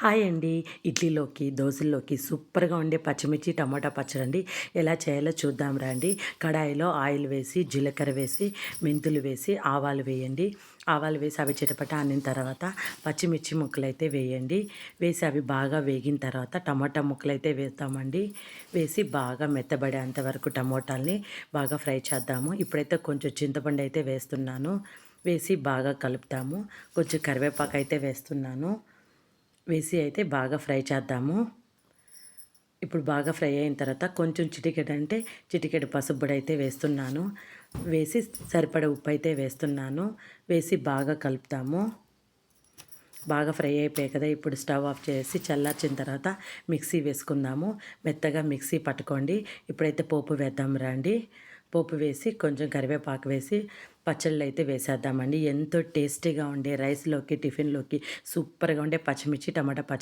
Hi అండి. ఇడ్లీలోకి, దోసల్లోకి సూపర్‌గా ఉండే పచ్చిమిర్చి టమాటా పచ్చడండి. ఎలా చేయాలో చూద్దాం రండి. కడాయిలో ఆయిల్ వేసి, జీలకర్ర వేసి, మెంతులు వేసి, ఆవాలు వేయండి. ఆవాలు వేసి అవి చిటపట అనిన తర్వాత పచ్చిమిర్చి ముక్కలైతే వేయండి. వేసి అవి బాగా వేగిన తర్వాత టమాటా ముక్కలైతే వేస్తామండి. వేసి బాగా మెత్తబడేంత వరకు టమోటాల్ని బాగా ఫ్రై చేద్దాము. ఇప్పుడైతే కొంచెం చింతపండు అయితే వేస్తున్నాను. వేసి బాగా కలుపుతాము. కొంచెం కరివేపాకు అయితే వేస్తున్నాను. వేసి అయితే బాగా ఫ్రై చేద్దాము. ఇప్పుడు బాగా ఫ్రై అయిన తర్వాత కొంచెం చిటికెడు పసుపు పొడి అయితే వేస్తున్నాను. వేసి సరిపడ ఉప్పు అయితే వేస్తున్నాను. వేసి బాగా కలుపుతాము. బాగా ఫ్రై అయిపోయాయి కదా, ఇప్పుడు స్టవ్ ఆఫ్ చేసి చల్లార్చిన తర్వాత మిక్సీ వేసుకుందాము. మెత్తగా మిక్సీ పట్టుకోండి. ఇప్పుడైతే పోపు వేద్దాం రండి. పోపు వేసి కొంచెం కరివేపాకు వేసి పచ్చళ్ళు అయితే వేసేద్దామండి. ఎంతో టేస్టీగా ఉండే రైస్లోకి, టిఫిన్లోకి సూపర్గా ఉండే పచ్చిమిర్చి టమాటా పచ్చడి.